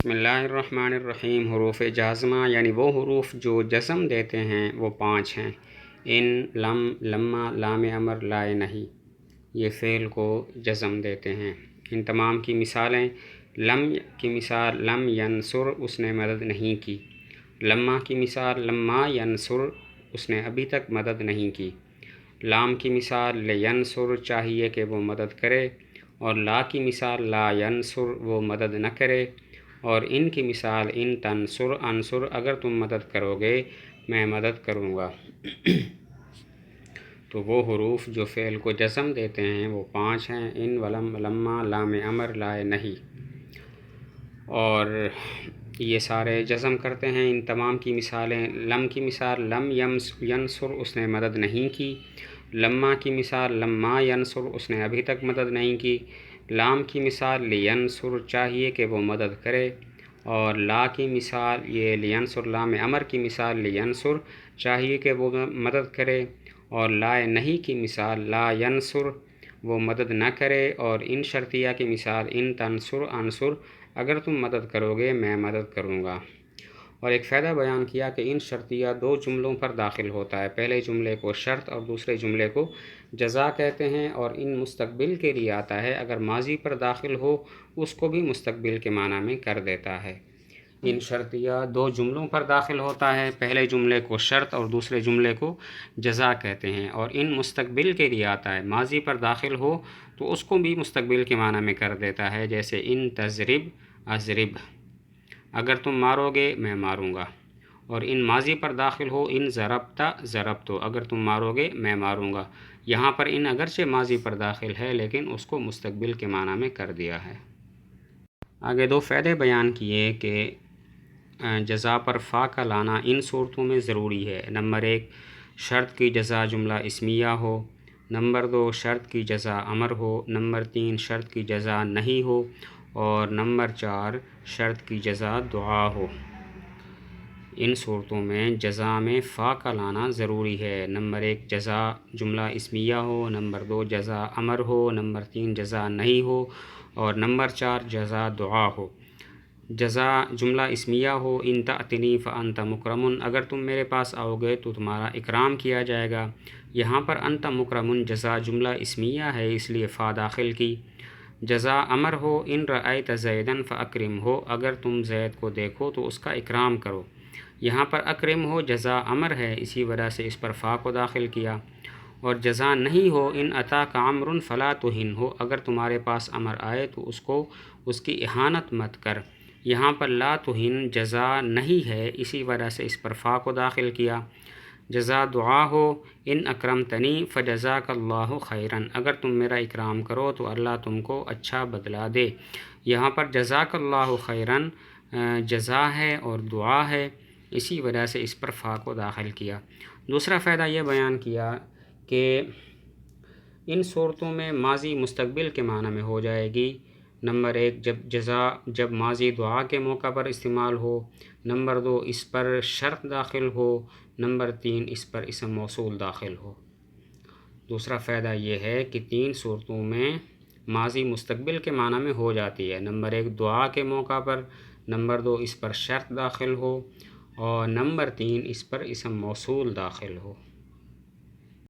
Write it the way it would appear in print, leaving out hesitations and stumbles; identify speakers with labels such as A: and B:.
A: بسم اللہ الرحمن الرحیم۔ حروف جازمہ یعنی وہ حروف جو جزم دیتے ہیں وہ 5 ہیں۔ ان، لم، لما، لام امر، لائے نہیں، یہ فعل کو جزم دیتے ہیں۔ ان تمام کی مثالیں: لم کی مثال لم ینصر، اس نے مدد نہیں کی۔ لما کی مثال لما ینصر، اس نے ابھی تک مدد نہیں کی۔ لام کی مثال لینصر، چاہیے کہ وہ مدد کرے۔ اور لا کی مثال لا ینصر، وہ مدد نہ کرے۔ اور ان کی مثال ان تنصر انصر، اگر تم مدد کرو گے میں مدد کروں گا۔ تو وہ حروف جو فعل کو جزم دیتے ہیں وہ 5 ہیں: ان، ولم، لما، لام امر، لائے نہیں۔ اور یہ سارے جزم کرتے ہیں۔ ان تمام کی مثالیں: لم کی مثال لم ینصر، اس نے مدد نہیں کی۔ لما کی مثال لما ینصر، اس نے ابھی تک مدد نہیں کی۔ لام کی مثال لینصر، چاہیے کہ وہ مدد کرے۔ اور لا کی مثال یہ لینصر، لام امر کی مثال لینصر، چاہیے کہ وہ مدد کرے۔ اور لائے نہیں کی مثال لا ینصر، وہ مدد نہ کرے۔ اور ان شرطیہ کی مثال ان تنصر انصر، اگر تم مدد کرو گے میں مدد کروں گا۔ اور ایک فائدہ بیان کیا کہ ان شرطیہ 2 جملوں پر داخل ہوتا ہے۔ پہلے جملے کو شرط اور دوسرے جملے کو جزا کہتے ہیں۔ اور ان مستقبل کے لیے آتا ہے، اگر ماضی پر داخل ہو اس کو بھی مستقبل کے معنی میں کر دیتا ہے۔ ان شرطیہ 2 جملوں پر داخل ہوتا ہے، پہلے جملے کو شرط اور دوسرے جملے کو جزا کہتے ہیں۔ اور ان مستقبل کے لیے آتا ہے، ماضی پر داخل ہو تو اس کو بھی مستقبل کے معنی میں کر دیتا ہے، جیسے ان تضرب اضرب، اگر تم مارو گے میں ماروں گا۔ اور ان ماضی پر داخل ہو ان ضربت ضربت، اگر تم مارو گے میں ماروں گا۔ یہاں پر ان اگرچہ ماضی پر داخل ہے لیکن اس کو مستقبل کے معنی میں کر دیا ہے۔ آگے 2 فائدے بیان کیے کہ جزا پر فا کا لانا ان صورتوں میں ضروری ہے: نمبر 1، شرط کی جزا جملہ اسمیہ ہو۔ نمبر 2، شرط کی جزا امر ہو۔ نمبر 3، شرط کی جزا نہیں ہو۔ اور نمبر 4، شرط کی جزا دعا ہو۔ ان صورتوں میں جزا میں فا کا لانا ضروری ہے۔ نمبر 1، جزا جملہ اسمیہ ہو۔ نمبر 2، جزا امر ہو۔ نمبر 3، جزا نہیں ہو۔ اور نمبر 4، جزا دعا ہو۔ جزا جملہ اسمیہ ہو: ان تأتنی فانت مکرم، اگر تم میرے پاس آؤ گے تو تمہارا اکرام کیا جائے گا۔ یہاں پر انت مکرم جزا جملہ اسمیہ ہے، اس لیے فا داخل کی۔ جزا امر ہو: ان رأیت زیدا فاکرم ہو، اگر تم زید کو دیکھو تو اس کا اکرام کرو۔ یہاں پر اکرم ہو جزا امر ہے، اسی وجہ سے اس پر فا کو داخل کیا۔ اور جزا نہیں ہو: ان اتاک عمرو فلا تہن ہو، اگر تمہارے پاس امر آئے تو اس کی اہانت مت کر۔ یہاں پر لا تہن جزا نہیں ہے، اسی وجہ سے اس پر فا کو داخل کیا۔ جزا دعا ہو: ان اکرمتنی فجزاک اللہ خیرا، اگر تم میرا اکرام کرو تو اللہ تم کو اچھا بدلہ دے۔ یہاں پر جزاک اللہ خیرا جزا ہے اور دعا ہے، اسی وجہ سے اس پر فا کو داخل کیا۔ دوسرا فائدہ یہ بیان کیا کہ ان صورتوں میں ماضی مستقبل کے معنی میں ہو جائے گی۔ نمبر 1، جب ماضی دعا کے موقع پر استعمال ہو۔ نمبر 2، اس پر شرط داخل ہو۔ نمبر 3، اس پر اسم موصول داخل ہو۔ دوسرا فائدہ یہ ہے کہ 3 صورتوں میں ماضی مستقبل کے معنی میں ہو جاتی ہے۔ نمبر 1، دعا کے موقع پر۔ نمبر 2، اس پر شرط داخل ہو۔ اور نمبر 3، اس پر اسم موصول داخل ہو۔